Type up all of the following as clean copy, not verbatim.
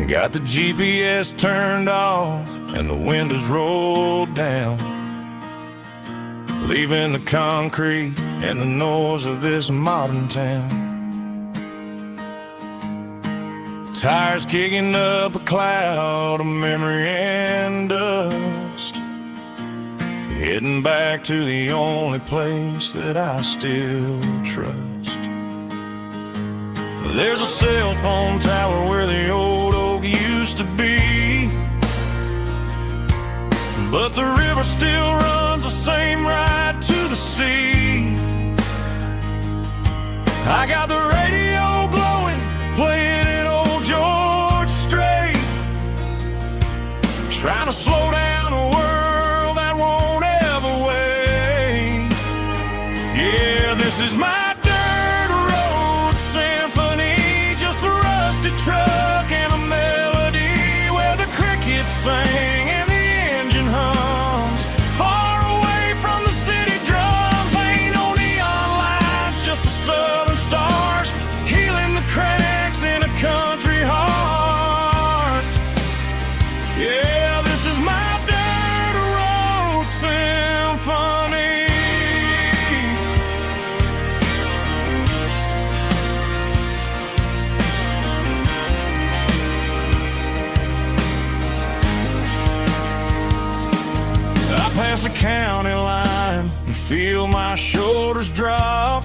Got the GPS turned off and the windows rolled down, leaving the concrete and the noise of this modern town. Tires kicking up a cloud of memory and dust, heading back to the only place that I still trust. There's a cell phone tower where the old oak used to be, but the river still runs the same right to the sea. I got the radio glowing, playing it old George Strait, trying to slow down a world that won't ever wait. Yeah, this is my dirt road symphony, just a rusty truck and a melody where the crickets sing and the engine hums. Far away from the city drums, ain't no neon lights, just the southern stars healing the cracks in a country heart. Yeah, this is my dirt road symphony. I pass the county line and feel my shoulders drop.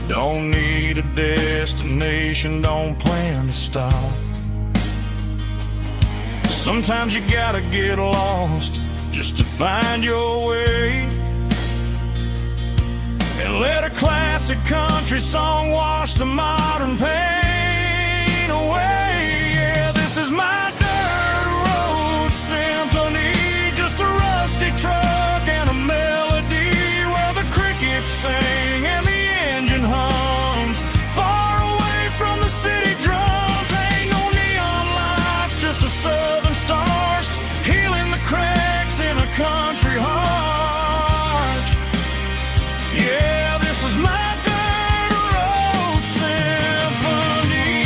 Don't need a destination, don't plan to stop. Sometimes you gotta get lost just to find your way, and let a classic country song wash the modern pain away. Yeah, this is my dirt road symphony, just a rusty truck and a melody where the crickets sing and the engine hums. Far away from the city drums, ain't no neon lights, just the southern stars healing the cracks in a country heart. Yeah, this is my dirt road symphony.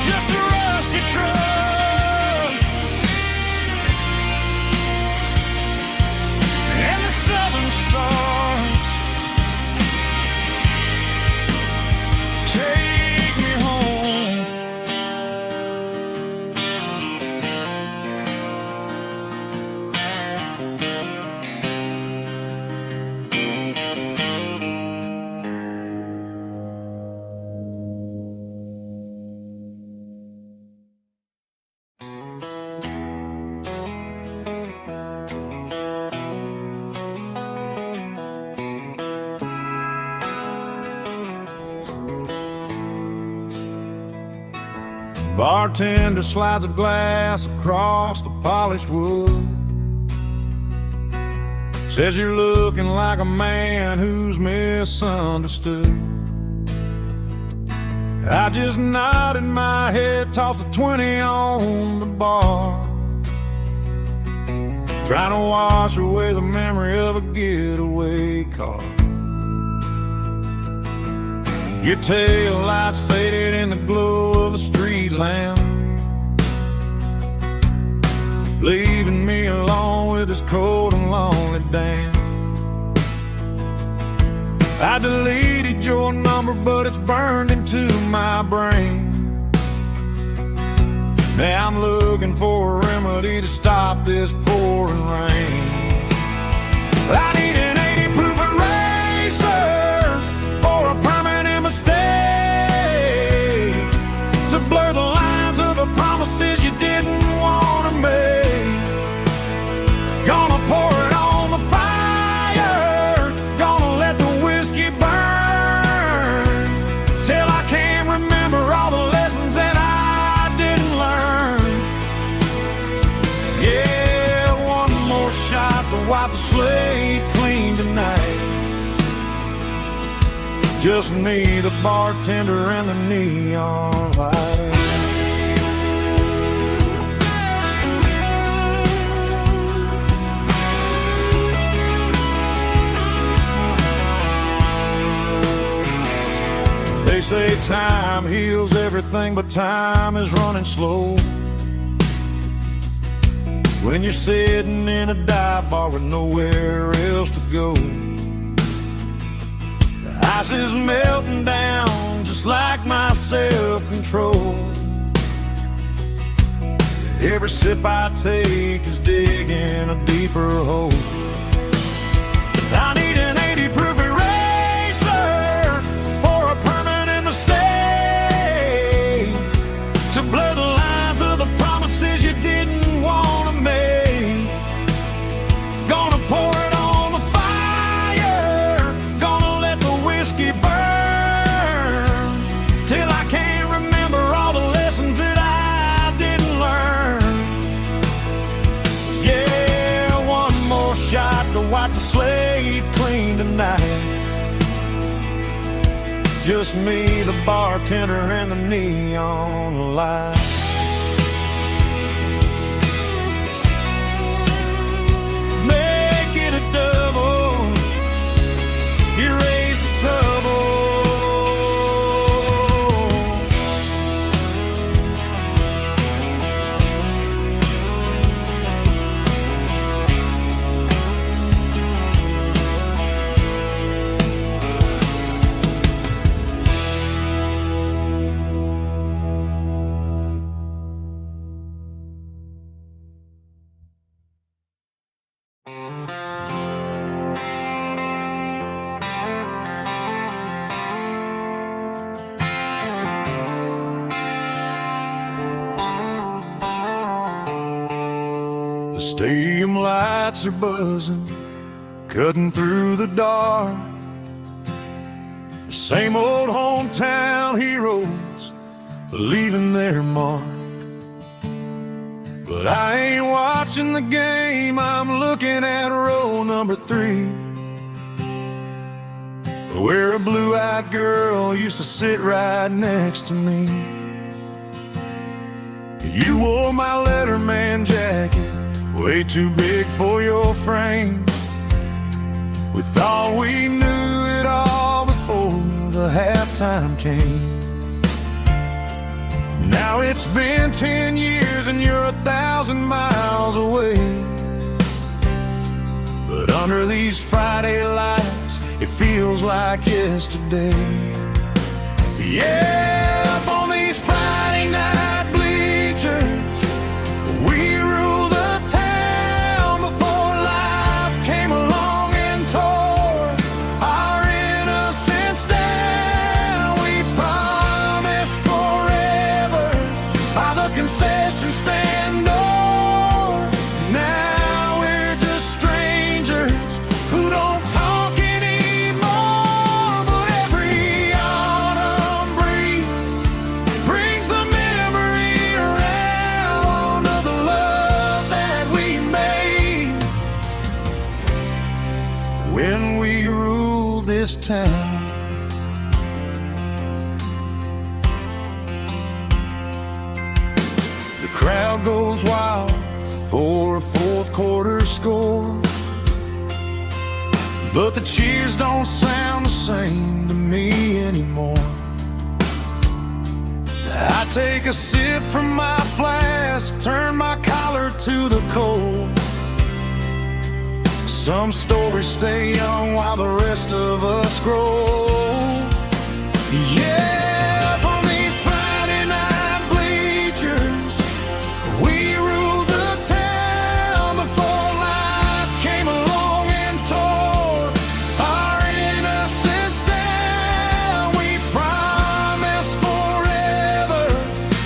Just a rusty truck and the southern stars take me home. Bartender slides a glass across the polished wood, says you're looking like a man who's misunderstood. I just nodded my head, tossed a 20 on the bar, trying to wash away the memory of a getaway car. Your tail lights faded in the glow of a street lamp, leaving me alone with this cold and lonely damn. I deleted your number, but it's burned into my brain. Now I'm looking for a remedy to stop this pouring rain. I need an 80 proof eraser for a permanent mistake, to blur the lines of the promises you didn't want to make. Gonna pour it on the fire, gonna let the whiskey burn, till I can't remember all the lessons that I didn't learn. Yeah. wipe the slate clean tonight. Just me, the bartender, and the neon light. They say time heals everything, but time is running slow. When you're sitting in a dive bar with nowhere else to go, the ice is melting down just like my self-control. Every sip I take is digging a deeper hole. I need an 80 proof eraser for a permanent mistake, to blur the lines of the promises you didn't want to make. Gonna pour it on the fire, gonna let the whiskey burn, till I can't remember all the lessons that I didn't learn. Yeah, one more shot to wipe the slate clean tonight. Just me, the bartender, and the neon light. Make it a double, erase the trouble. The stadium lights are buzzing, cutting through the dark. The same old hometown heroes leaving their mark. But I ain't watching the game, I'm looking at row number 3, where a blue-eyed girl used to sit right next to me. You wore my Letterman jacket, way too big for your frame. We thought we knew it all before the halftime came. Now it's been 10 years and you're 1,000 miles away. But under these Friday lights, it feels like yesterday. Yeah, up on these Friday night bleachers, we rule the town before life came along and tore our innocence down. We promised forever by the concession stand door. Now we're just strangers who don't talk anymore. But every autumn breeze brings the memory around of the love that we made when we ruled this town. The crowd goes wild for a fourth quarter score, but the cheers don't sound the same to me anymore. I take a sip from my flask, turn my collar to the cold. Some stories stay young while the rest of us grow. Yeah, up on these Friday night bleachers, we ruled the town before life came along and tore our innocence down. We promised forever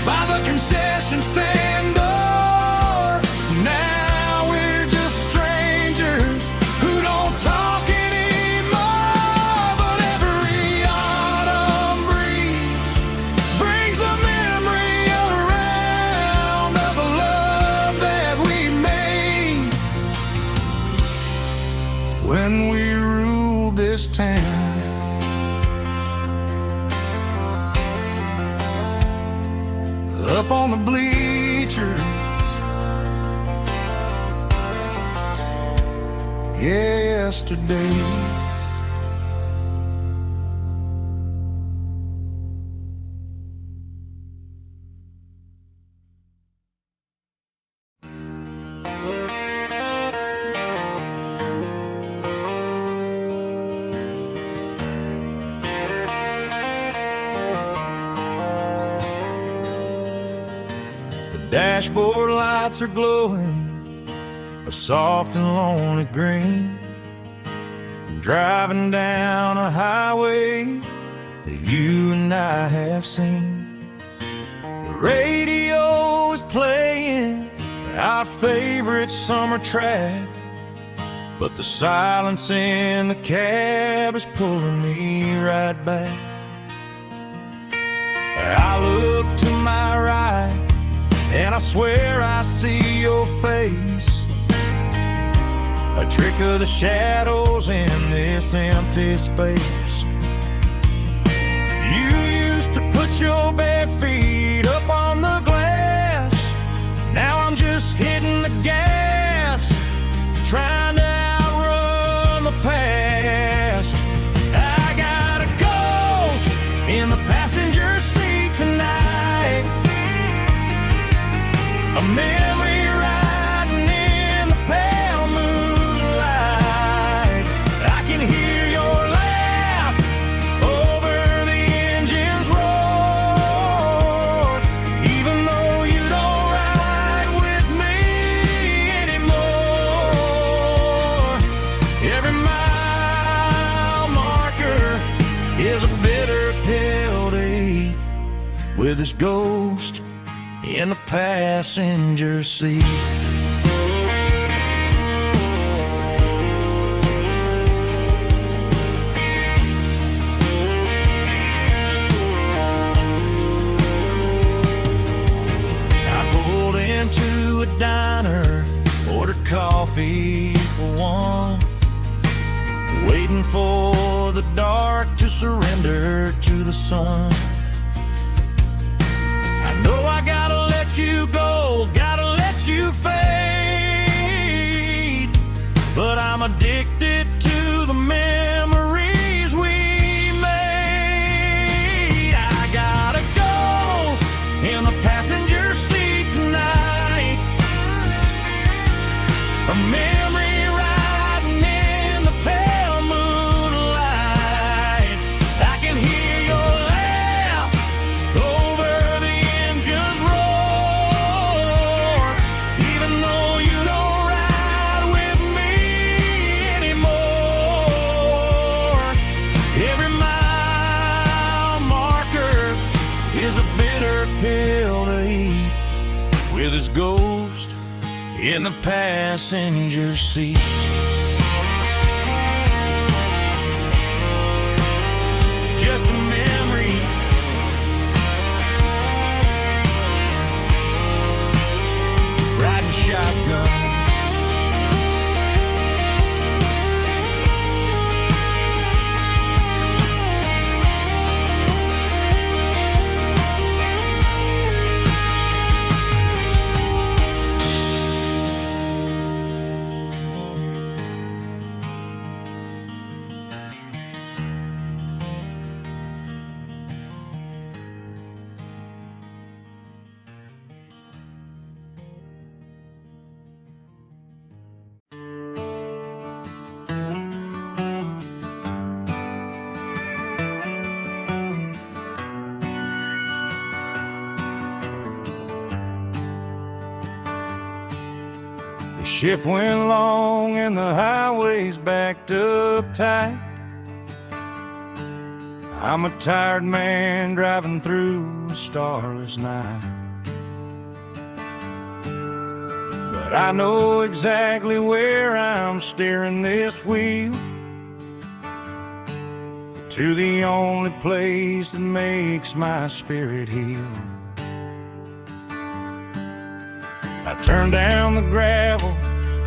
by the concession stand door. Now we're just strangers who don't talk anymore. But every autumn breeze yesterday. Dashboard lights are glowing a soft and lonely green. Driving down a highway that you and I have seen. The radio is playing our favorite summer track, but the silence in the cab is pulling me right back. I look to my right and I swear I see your face, a trick of the shadows in this empty space. You used to put your bare feet up on the glass. Now I'm just hitting the gas, trying to outrun the past. I got a ghost in the passenger seat tonight, a memory riding in the pale moonlight. I can hear your laugh over the engine's roar, even though you don't ride with me anymore. Every mile marker is a bitter pill to eat, with this ghost in the passenger seat. I pulled into a diner, ordered coffee for one, waiting for the dark to surrender to the sun. I know I gotta let you go, gotta let you fade, but I'm addicted to the memories we made. I got a ghost in the passenger seat tonight, a memory riding in the pale moonlight. I can hear your laugh over the engine's roar, even though you don't ride with me anymore. Every mile marker is a bitter pill to eat, with his ghost in the passenger seat. Just a memory, riding shotgun. The shift went long and the highway's backed up tight. I'm a tired man driving through a starless night, but I know exactly where I'm steering this wheel, to the only place that makes my spirit heal. I turn down the gravel,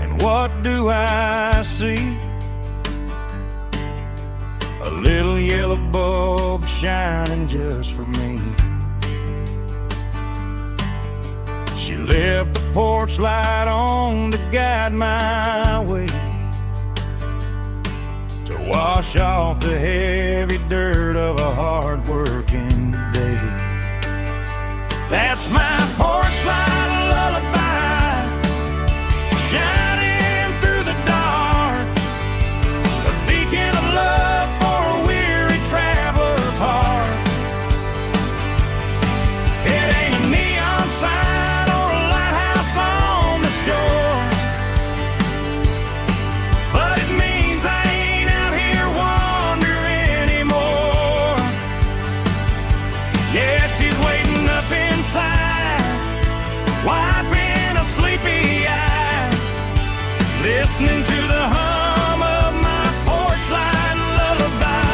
and what do I see? A little yellow bulb shining just for me. She left the porch light on to guide my way, wash off the heavy dirt of a hard-working day. That's my porch light lullaby, shining through the dark, a beacon of love for a weary traveler's heart. It ain't a neon sign or a lighthouse on the shore, but it means I ain't out here wandering anymore. Yeah, she's waiting up inside, wiping a sleepy eye, listening to the hum of my porch light lullaby.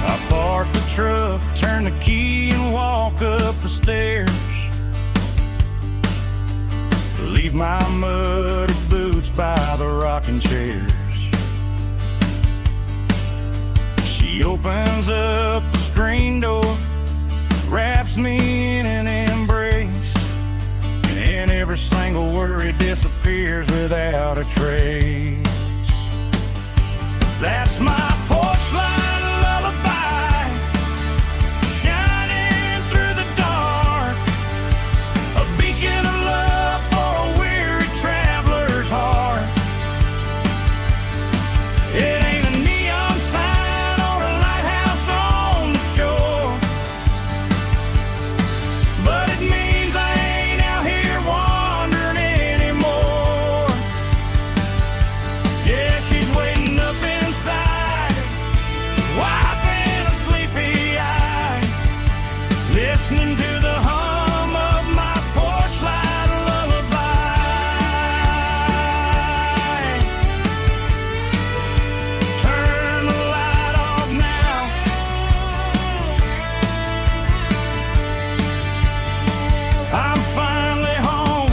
I park the truck, turn the key and walk up the stairs, leave my muddy boots by the rocking chairs. She opens up the screen door, wraps me in an embrace, and every single worry disappears without a trace. That's my porch light lullaby, shining through the dark, a beacon of love for a weary traveler's heart. It ain't a neon sign or a lighthouse on the shore, but it means I ain't out here wandering anymore. Yeah, she's waiting up inside, wiping a sleepy eye, listening to the hum of my porch light lullaby. Turn the light off now, I'm finally home.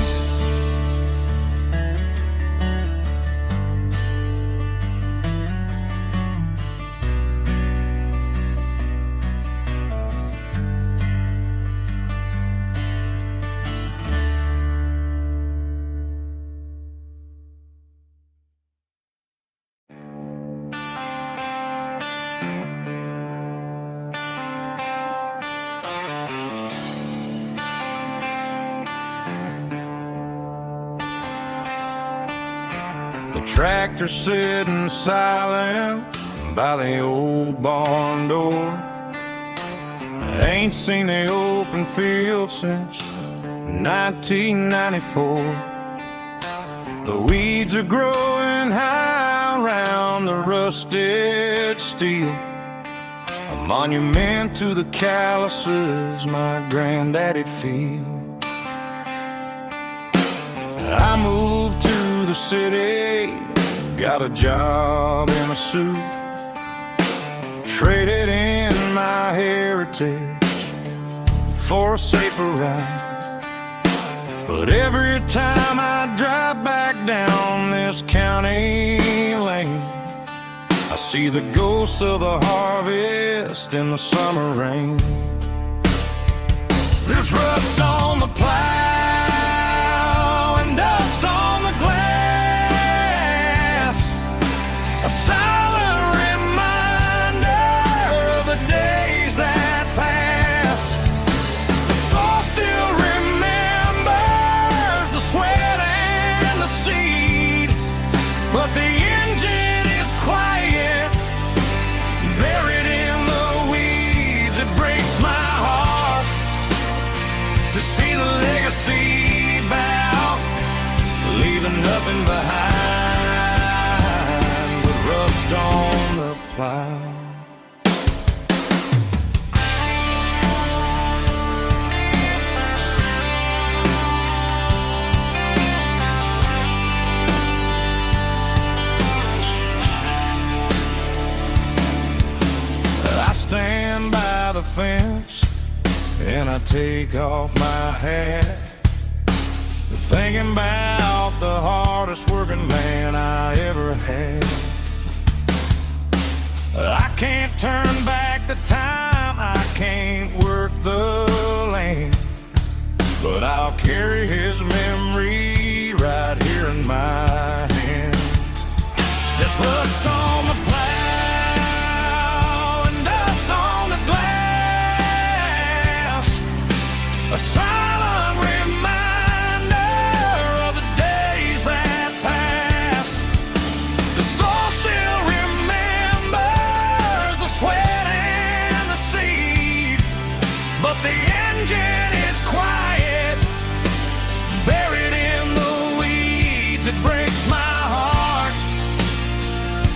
The tractor sitting silent by the old barn door. I ain't seen the open field since 1994. The weeds are growing high around the rusted steel, a monument to the calluses my granddaddy'd feel. I moved to the city, got a job in a suit, traded in my heritage for a safer ride. But every time I drive back down this county lane, I see the ghosts of the harvest in the summer rain. There's rust on the plow and dust on the glass, a silent reminder of the days that passed. The soul still remembers the sweat and the seed, but the engine is quiet, buried in the weeds. It breaks my heart to see the legacy bow, leaving nothing behind but rust on the plow. I stand by the fence and I take off my hat, thinking about the hardest working man I ever had. I can't turn back Rust on the plow and dust on the glass, a silent reminder of the days that passed. The soul still remembers the sweat and the seed, but the engine is quiet, buried in the weeds. It breaks my heart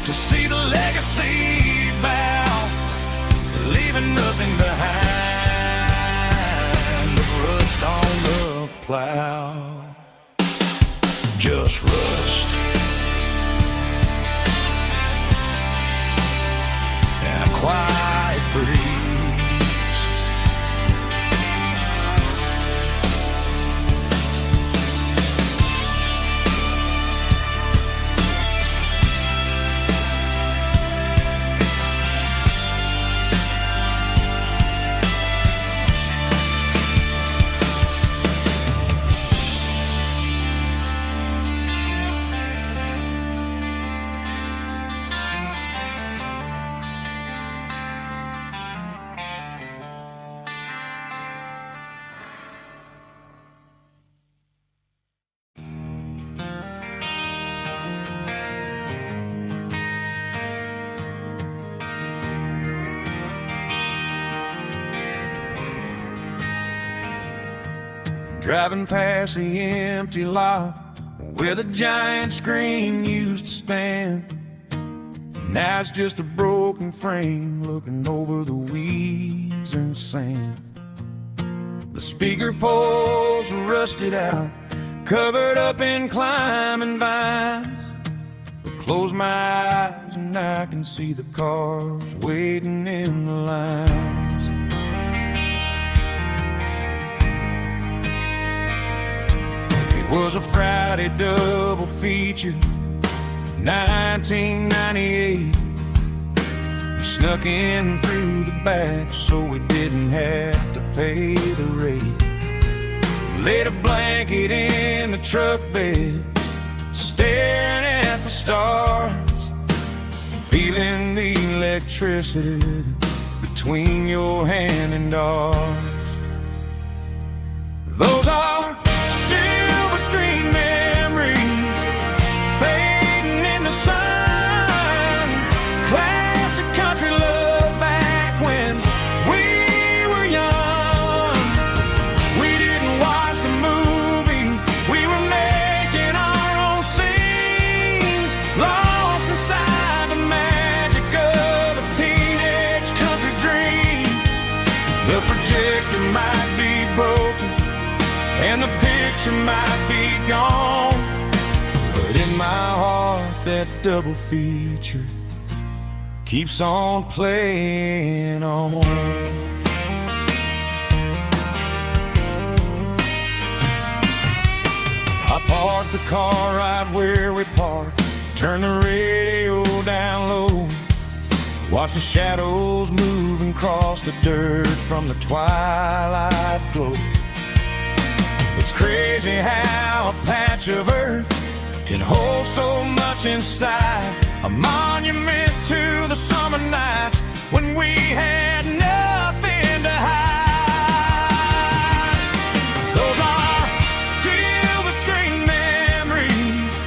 to see the legacy bow, leaving nothing behind but rust on the plow. Just rust and a quiet breeze. Driving past the empty lot where the giant screen used to stand. Now it's just a broken frame looking over the weeds and sand. The speaker poles are rusted out, covered up in climbing vines. I close my eyes and I can see the cars waiting in the lines. Was a Friday double feature, 1998. We snuck in through the back so we didn't have to pay the rate. Laid a blanket in the truck bed, staring at the stars, feeling the electricity between your hand and ours. Those are screen memories fading in the sun. Classic country love back when we were young. We didn't watch the movie, we were making our own scenes, lost inside the magic of a teenage country dream. The projector might be broken and the picture might be gone, but in my heart that double feature keeps on playing on. I parked the car right where we parked, turned the radio down low, watched the shadows move and cross the dirt from the twilight glow. It's crazy how a patch of earth can hold so much inside, a monument to the summer nights when we had nothing to hide. Those are silver screen memories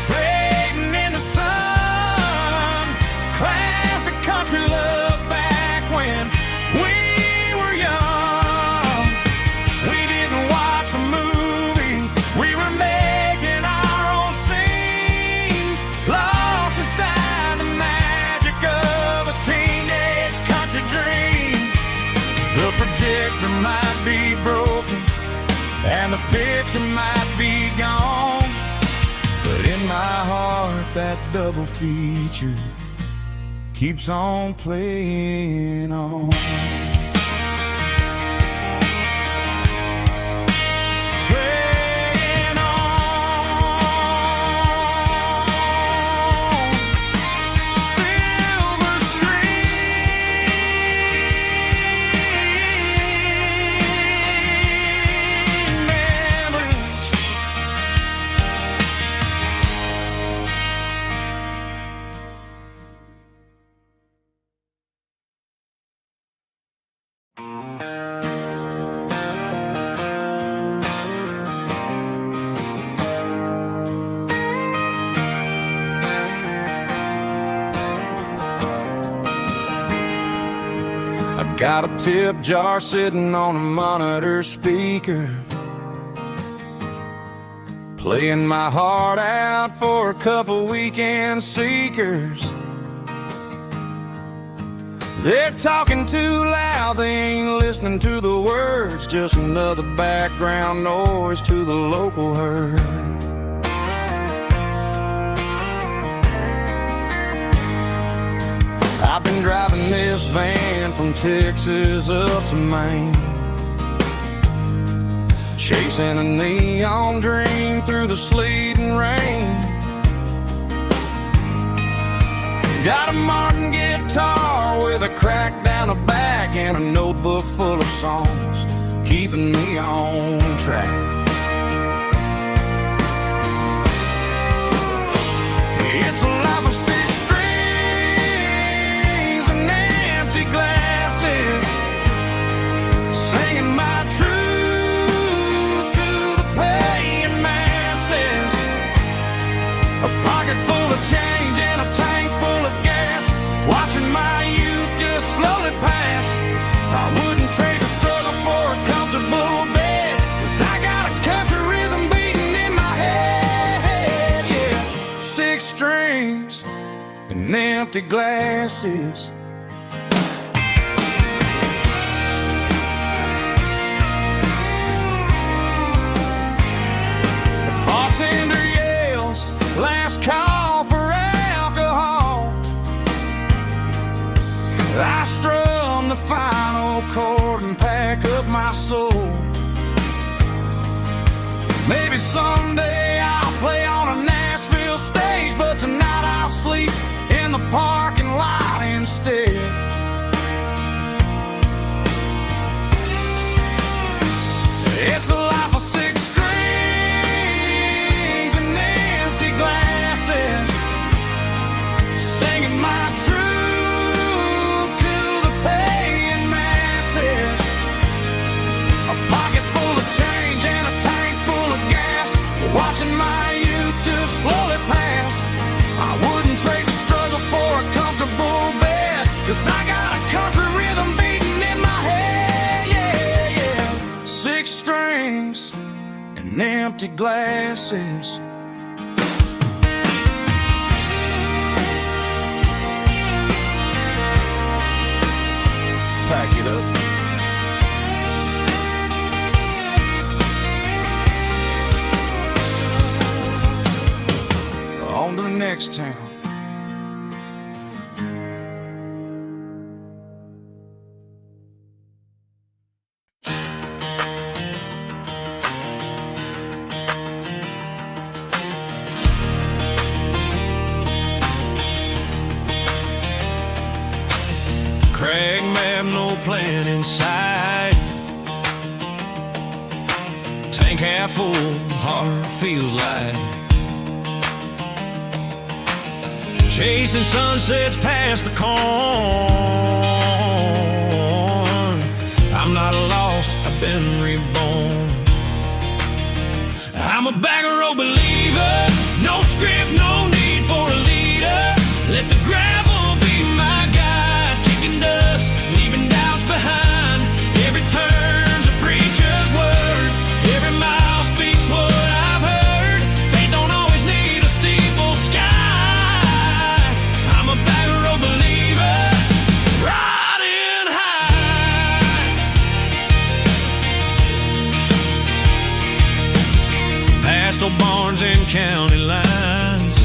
fading in the sun. Classic country love back when we were young. We didn't watch a movie, we were making our own scenes, lost inside the magic of a teenage country dream. The projector might be broken and the picture might be gone, but in my heart that double feature keeps on playing on. Got a tip jar sitting on a monitor speaker, playing my heart out for a couple weekend seekers. They're talking too loud, they ain't listening to the words, just another background noise to the local herd. I've been driving this van from Texas up to Maine, chasing a neon dream through the sleet and rain. Got a Martin guitar with a crack down the back and a notebook full of songs, keeping me on track. It's a life of six strings and empty glasses, singing my truth to the paying masses. A pocket full of change and a tank full of gas, watching my youth just slowly pass. I wouldn't trade the struggle for a comfortable bed, 'cause I got a country rhythm beating in my head, yeah. Six strings and empty glasses. The bartender yells, last call for alcohol. I strum the final chord and pack up my soul. Maybe someday I'll play on a Nashville stage, but tonight I'll sleep in the parking lot instead. It's a life of six strings and empty glasses, singing my truth to the paying masses. A pocket full of change and a tank full of gas, watching my youth just slowly pass. I wouldn't trade the struggle for a comfortable bed, 'cause I got a country rhythm beating in my head, yeah, yeah. Six strings and empty glasses. Pack it up. On to the next town. Craig map, no plan in sight. Tank half full, heart feels light. Chasing sunsets past the corn. I'm not lost, I've been reborn. I'm a backroad believer, no script, no need for a leader. Let the gravel be my guide, kicking dust, leaving doubts behind. Every turn's a preacher's word, every mile speaks what I've heard. Faith don't always need a steeple sky. I'm a backroad believer, riding high. Past old barns and county lines,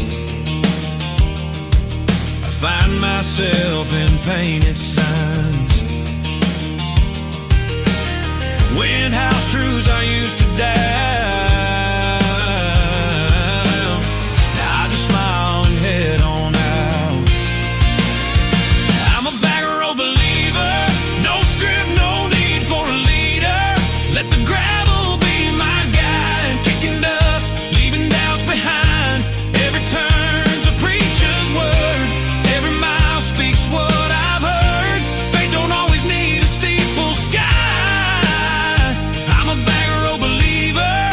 I find myself in painted signs. Wind house truths I used to doubt, now I just smile and head on out. I'm a backroad believer, no script, no need for a leader. Let the gravel be my guide, kicking dust, leaving doubts behind. Every turn's a preacher's word, every mile speaks what I've heard. Faith don't always need a steeple sky. I'm a backroad believer,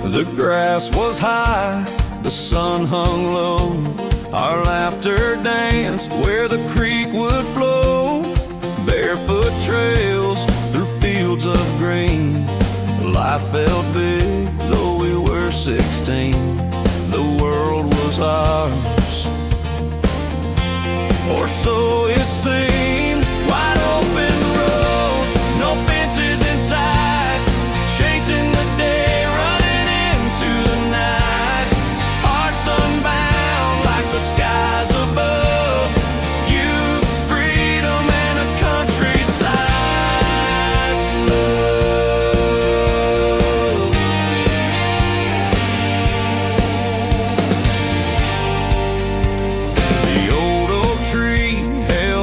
The grass was high, the sun hung low. Our laughter danced where the creek would flow. Barefoot trails through fields of green. Life felt big, though we were 16. The world was ours, or so it seemed. Wide open roads, no fences inside. Chasing the day, running into the night. Hearts unbound like the skies above. Youth, freedom, and a countryside love. The old oak tree held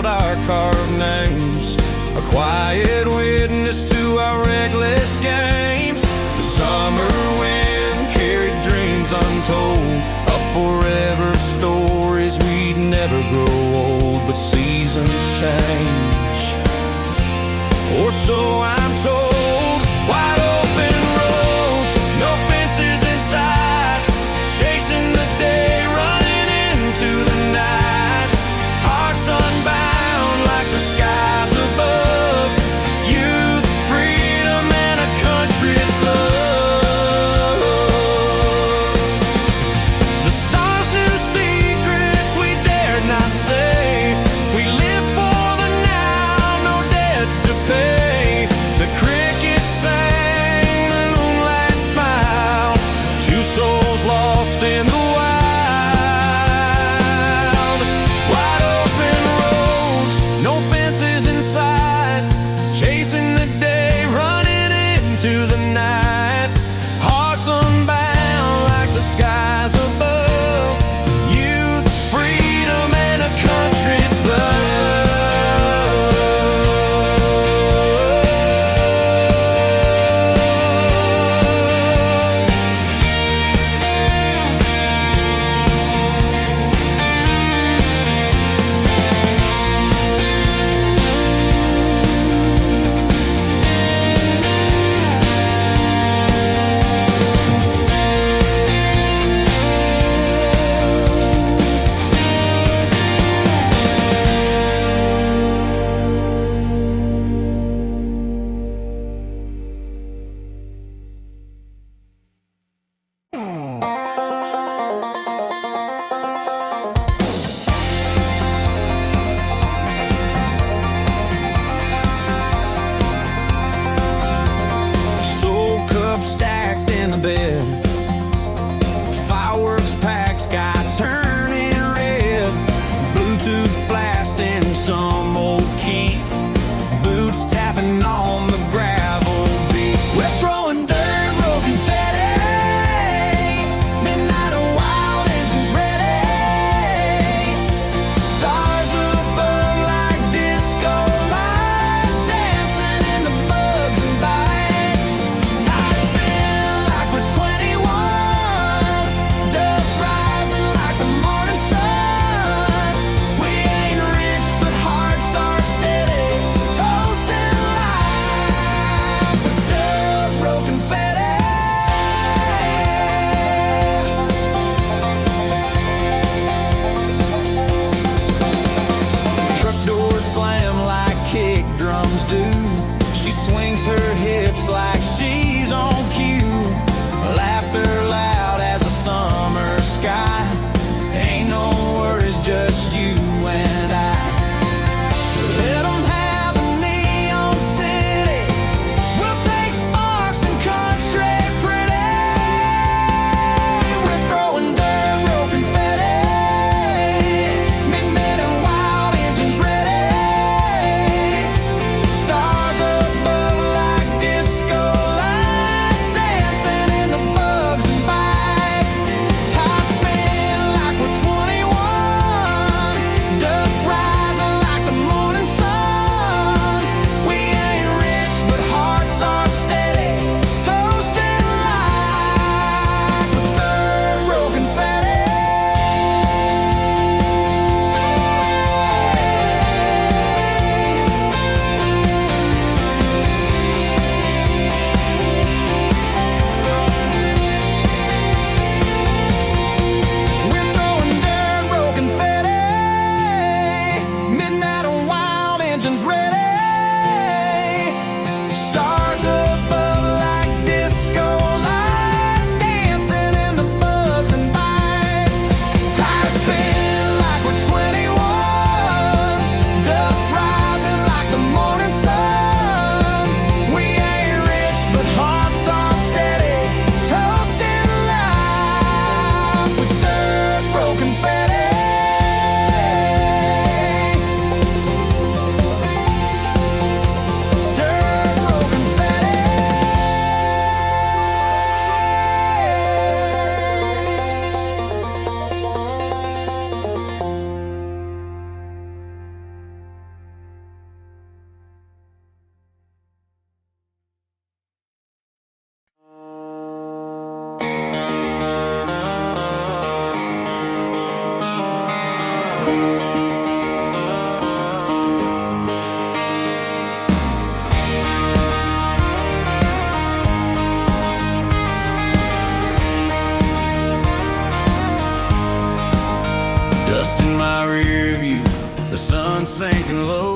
sinking low,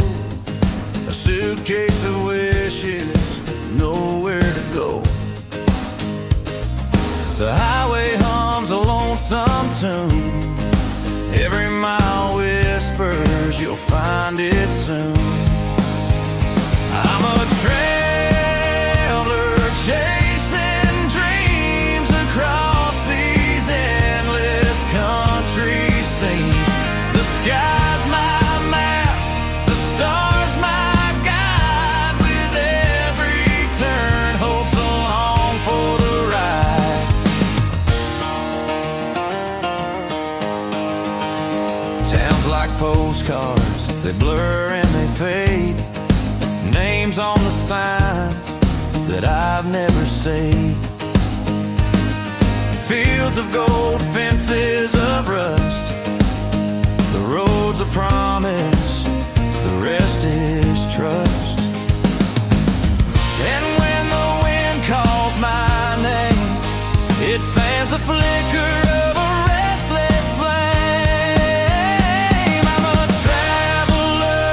a suitcase of wishes, nowhere to go. The highway hums a lonesome tune, every mile whispers you'll find it soon. I'm a traveler chasing dreams across these endless country scenes. The sky's my map, the stars my guide. With every turn, hope's along for the ride. Towns like postcards, they blur and they fade. Names on the signs that I've never stayed. Fields of gold, fences of rust, the road's a promise, the rest is trust. And when the wind calls my name, it fans the flicker of a restless flame. I'm a traveler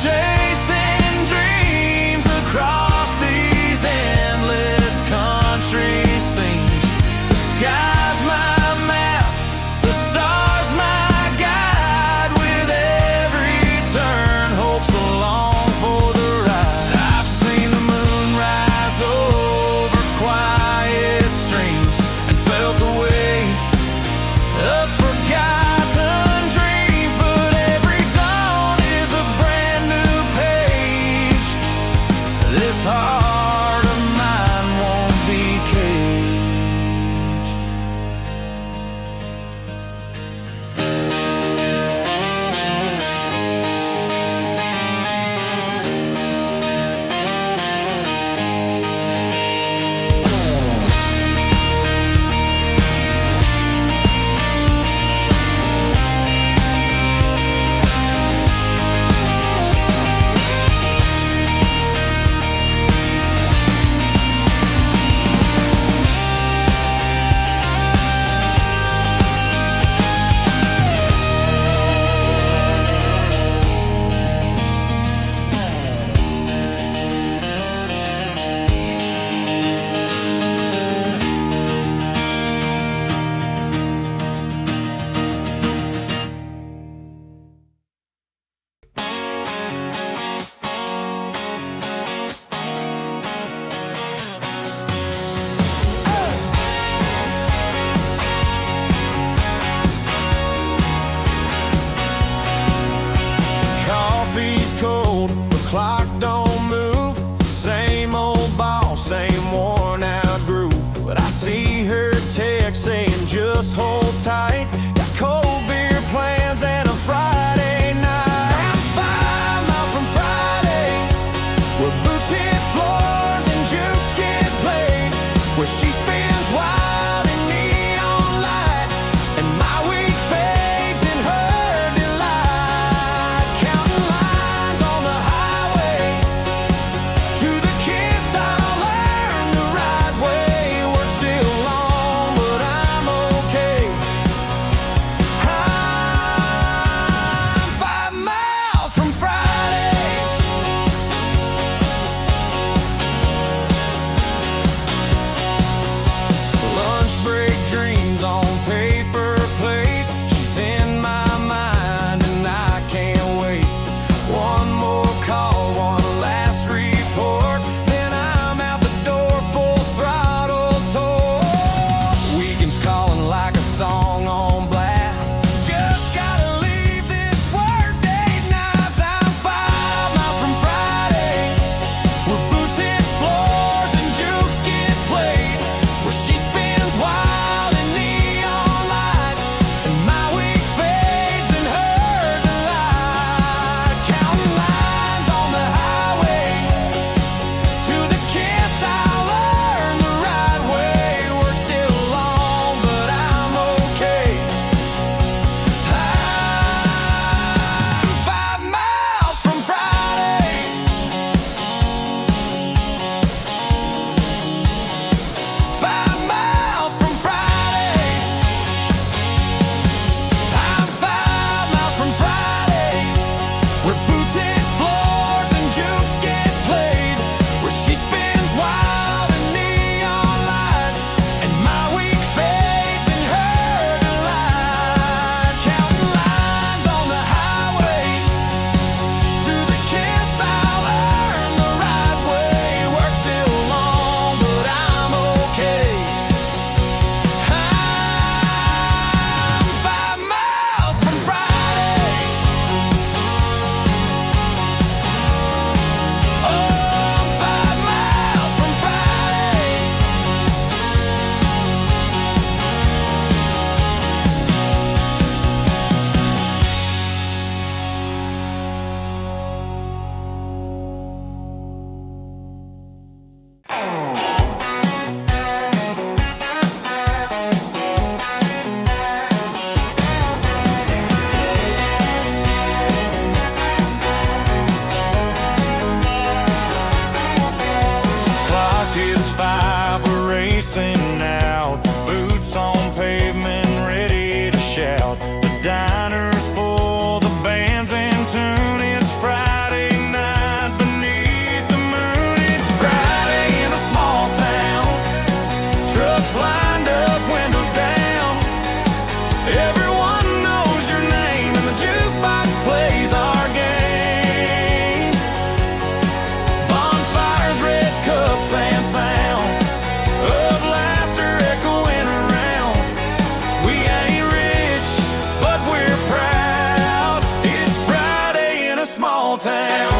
chasing dreams across these endless country scenes. The sky's my map, the stars my guide. With every turn, hope's along for the ride. I've seen the moon rise over quiet streams and felt the weight of forgotten dreams. But every dawn is a brand new page. This heart of mine won't be caged. Coffee's cold, the clock don't move. Same old boss, same worn out groove. But I see her text saying just hold tight. Got cold beer plans and a Friday night. I'm 5 miles from Friday, where boots hit floors and jukes get played, where she spins wild in neon light, and my week fades in her delight. Counting lines on the highway, to the kiss I'll learn the right way. Work still long, but I'm okay. I'm 5 miles from Friday. boots on pavement, ready to shout. The diner's full, the band's in tune. It's Friday night beneath the moon. It's Friday in a small town. Trucks lined up, windows down. Everyone knows your name, and the jukebox plays our game. Bonfires, red cups, and sound of laughter echoing around. We ain't rich, but we're proud. It's Friday in a small town.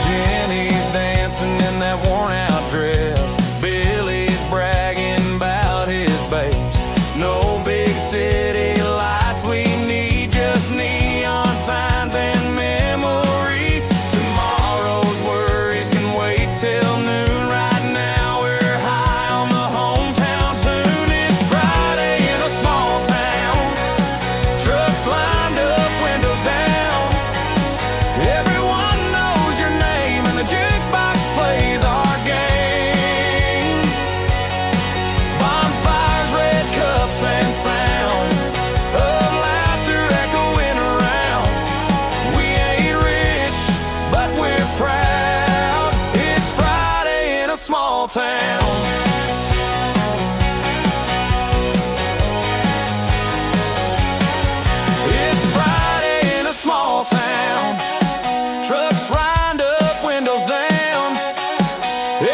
Jenny's dancing in that worn-out dress. Billy's bragging about his bass. No big city lights we need, just neon signs and memories. Tomorrow's worries can wait till noon. Right now we're high on the hometown tune. It's Friday in a small town. Trucks lined up, windows down. Everyone knows your name, and the jukebox plays our game. Bonfires, red cups, and sound of laughter echoing around. We ain't rich, but we're proud. It's Friday in a small town. It's Friday in a small town. Trucks lined up, windows down.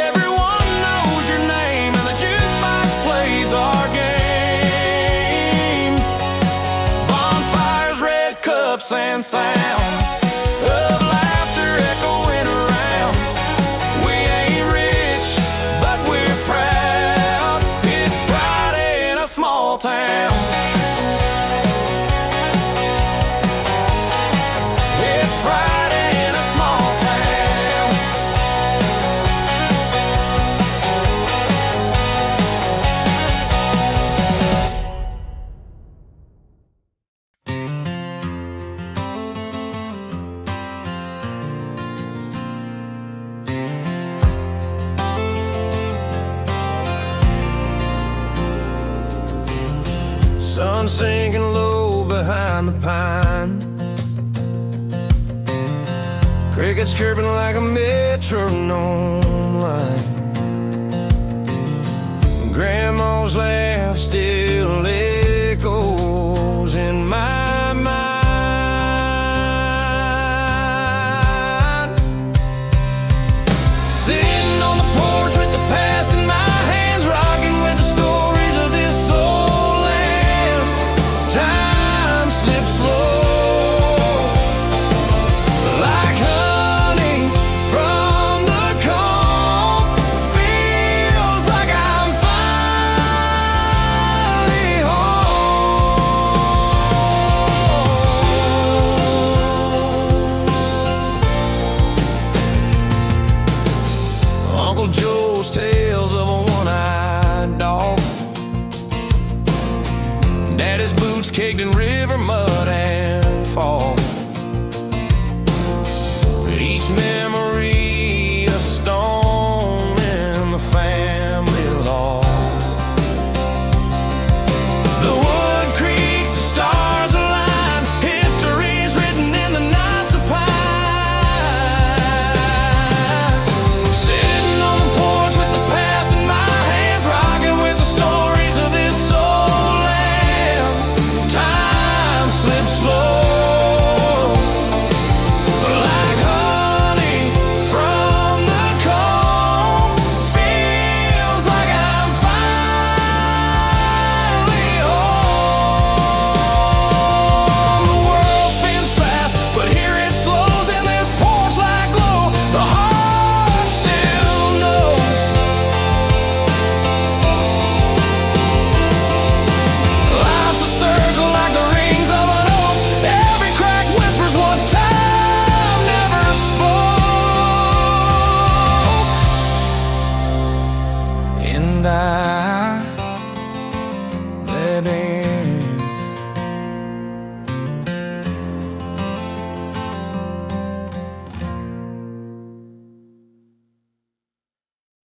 Everyone knows your name, and the jukebox plays our game. Bonfires, red cups, and sound of laughter echoing around. We ain't rich, but we're proud. It's Friday in a small town. It's Friday in a small town. Sun sinking low behind the pine. Crickets chirping like a metronome line. Grandma's laugh still echoes in my mind. Sitting on the porch with the past in my hands, rocking with the stories of this old land. Time slips slow, like honey from the comb. Feels like I'm finally home. Uncle Joe's tales of a one-eyed dog. Daddy's boots caked in river mud and fog. Each memory a stone in the family log. The wood creaks, the stars align. History's written in the knots of pine. Sitting on the porch with the past in my hands, rocking with the stories of this old land. Time slips slow, like honey from the comb. Feels like I'm finally home. The world spins fast, but here it slows in this porch like glow. The heart still knows. Life's a circle like the rings of an oak. Every crack whispers what time never spoke. And there